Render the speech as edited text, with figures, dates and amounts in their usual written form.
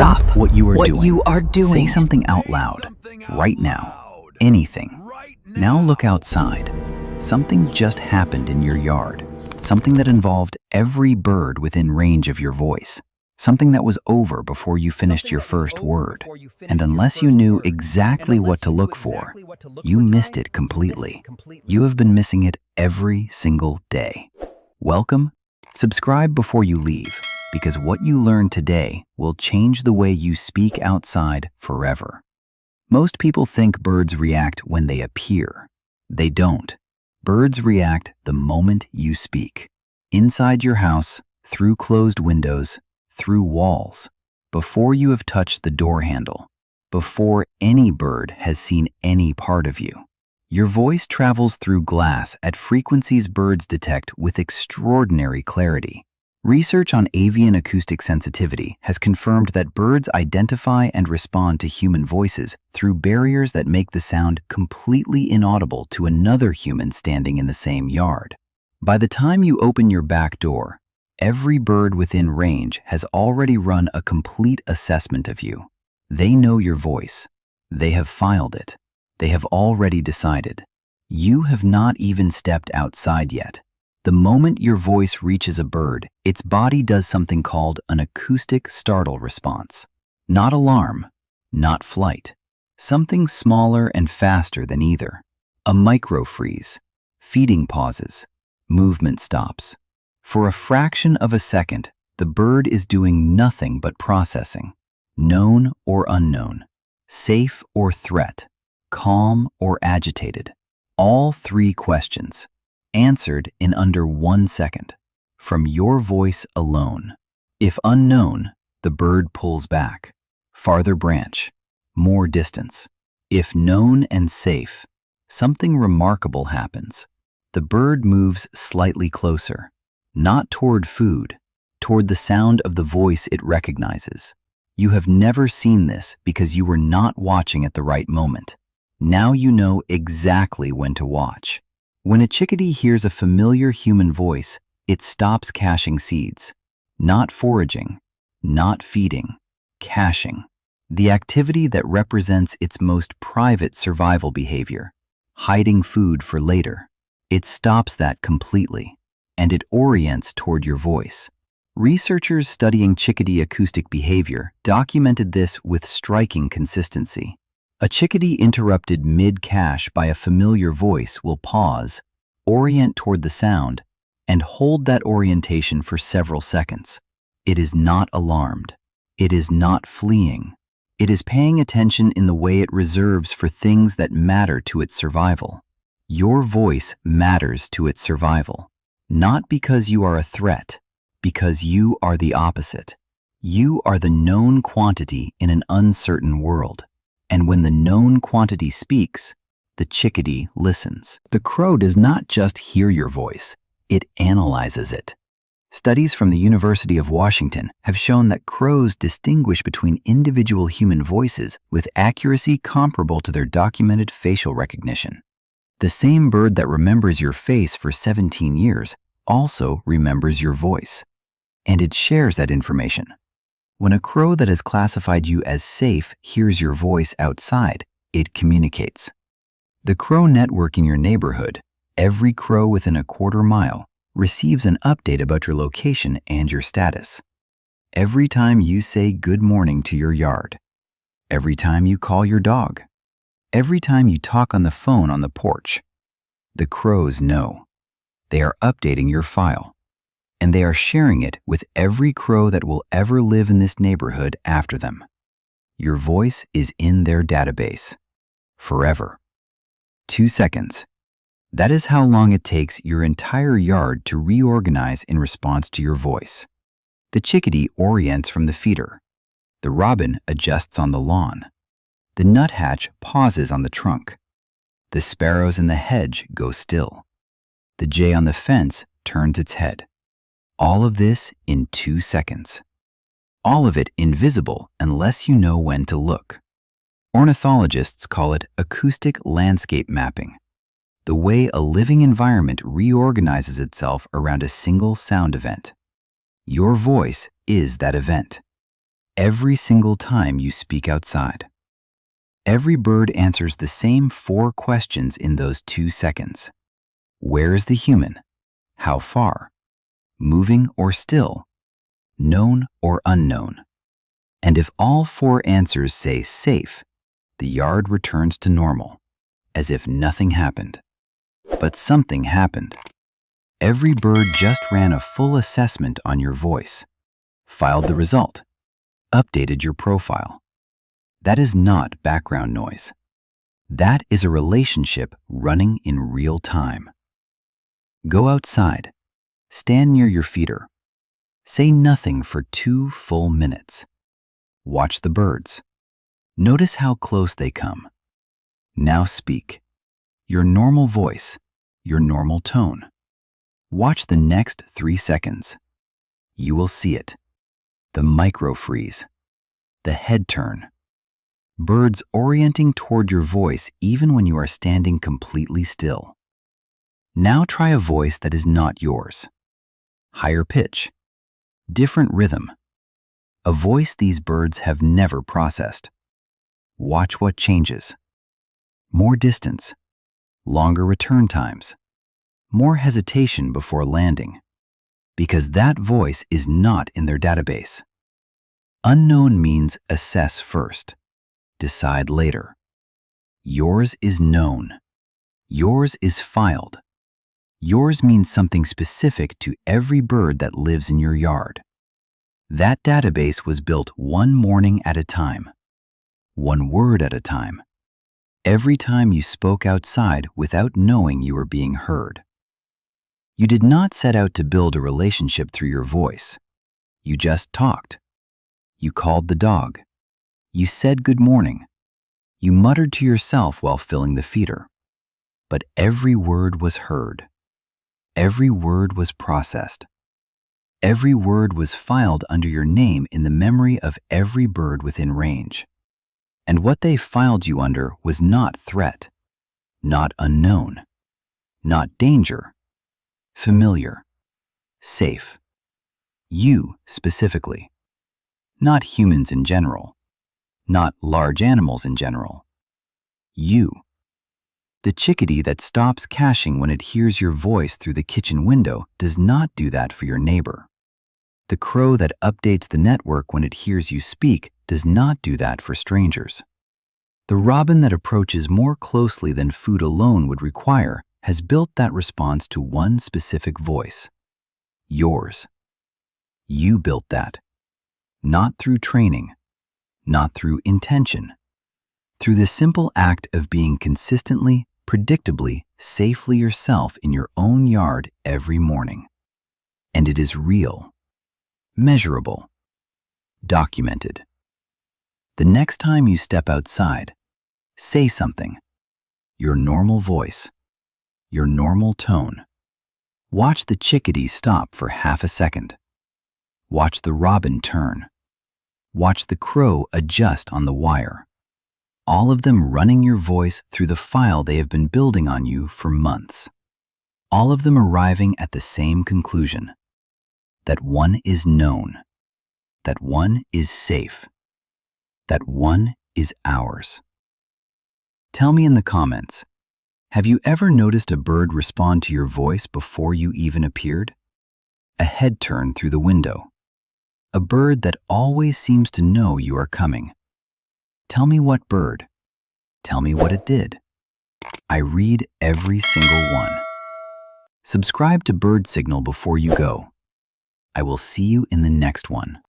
Stop what you are what doing. you are doing. Say something out loud, right now. Anything. Now look outside. Something just happened in your yard. Something that involved every bird within range of your voice. Something that was over before you finished your first word. And unless you knew exactly what to look for, you missed it completely. You have been missing it every single day. Welcome. Subscribe before you leave, because what you learn today will change the way you speak outside forever. Most people think birds react when they appear. They don't. Birds react the moment you speak. Inside your house, through closed windows, through walls, before you have touched the door handle, before any bird has seen any part of you. Your voice travels through glass at frequencies birds detect with extraordinary clarity. Research on avian acoustic sensitivity has confirmed that birds identify and respond to human voices through barriers that make the sound completely inaudible to another human standing in the same yard. By the time you open your back door, every bird within range has already run a complete assessment of you. They know your voice. They have filed it. They have already decided. You have not even stepped outside yet. The moment your voice reaches a bird, its body does something called an acoustic startle response. Not alarm, not flight. Something smaller and faster than either. A micro freeze, feeding pauses, movement stops. For a fraction of a second, the bird is doing nothing but processing. Known or unknown, safe or threat, calm or agitated. All three questions, answered in under 1 second, from your voice alone. If unknown, the bird pulls back, farther branch, more distance. If known and safe, something remarkable happens. The bird moves slightly closer, not toward food, toward the sound of the voice it recognizes. You have never seen this because you were not watching at the right moment. Now you know exactly when to watch. When a chickadee hears a familiar human voice, it stops caching seeds. Not foraging, not feeding, caching. The activity that represents its most private survival behavior, hiding food for later. It stops that completely, and it orients toward your voice. Researchers studying chickadee acoustic behavior documented this with striking consistency. A chickadee interrupted mid-cache by a familiar voice will pause, orient toward the sound, and hold that orientation for several seconds. It is not alarmed. It is not fleeing. It is paying attention in the way it reserves for things that matter to its survival. Your voice matters to its survival, not because you are a threat, because you are the opposite. You are the known quantity in an uncertain world. And when the known quantity speaks, the chickadee listens. The crow does not just hear your voice, it analyzes it. Studies from the University of Washington have shown that crows distinguish between individual human voices with accuracy comparable to their documented facial recognition. The same bird that remembers your face for 17 years also remembers your voice, and it shares that information. When a crow that has classified you as safe hears your voice outside, it communicates. The crow network in your neighborhood, every crow within a quarter mile, receives an update about your location and your status. Every time you say good morning to your yard, every time you call your dog, every time you talk on the phone on the porch, the crows know. They are updating your file, and they are sharing it with every crow that will ever live in this neighborhood after them. Your voice is in their database, forever. 2 seconds. That is how long it takes your entire yard to reorganize in response to your voice. The chickadee orients from the feeder. The robin adjusts on the lawn. The nuthatch pauses on the trunk. The sparrows in the hedge go still. The jay on the fence turns its head. All of this in 2 seconds. All of it invisible unless you know when to look. Ornithologists call it acoustic landscape mapping, the way a living environment reorganizes itself around a single sound event. Your voice is that event. every single time you speak outside. Every bird answers the same 4 questions in those 2 seconds. Where is the human? How far? Moving or still? Known or unknown? And if all 4 answers say safe, the yard returns to normal, as if nothing happened. But something happened. Every bird just ran a full assessment on your voice, filed the result, updated your profile. That is not background noise. That is a relationship running in real time. Go outside. Stand near your feeder. Say nothing for 2 full minutes. Watch the birds. Notice how close they come. Now speak. Your normal voice, your normal tone. Watch the next 3 seconds. You will see it. The micro freeze. The head turn. Birds orienting toward your voice even when you are standing completely still. Now try a voice that is not yours. Higher pitch. Different rhythm. A voice these birds have never processed. Watch what changes. More distance. Longer return times. More hesitation before landing. Because that voice is not in their database. Unknown means assess first. Decide later. Yours is known. Yours is filed. Yours means something specific to every bird that lives in your yard. That database was built 1 morning at a time, 1 word at a time, every time you spoke outside without knowing you were being heard. You did not set out to build a relationship through your voice. You just talked. You called the dog. You said good morning. You muttered to yourself while filling the feeder. But every word was heard. Every word was processed. Every word was filed under your name in the memory of every bird within range. And what they filed you under was not threat, not unknown, not danger, familiar, safe. You specifically. Not humans in general. Not large animals in general. You. The chickadee that stops caching when it hears your voice through the kitchen window does not do that for your neighbor. The crow that updates the network when it hears you speak does not do that for strangers. The robin that approaches more closely than food alone would require has built that response to one specific voice. Yours. You built that. Not through training, not through intention. Through the simple act of being consistently, predictably, safely yourself in your own yard every morning. And it is real, measurable, documented. The next time you step outside, say something. Your normal voice, your normal tone. Watch the chickadee stop for half a second. Watch the robin turn. Watch the crow adjust on the wire. All of them running your voice through the file they have been building on you for months. All of them arriving at the same conclusion. That one is known. That one is safe. That one is ours. Tell me in the comments, have you ever noticed a bird respond to your voice before you even appeared? A head turn through the window. A bird that always seems to know you are coming. Tell me what bird. Tell me what it did. I read every single one. Subscribe to Bird Signal before you go. I will see you in the next one.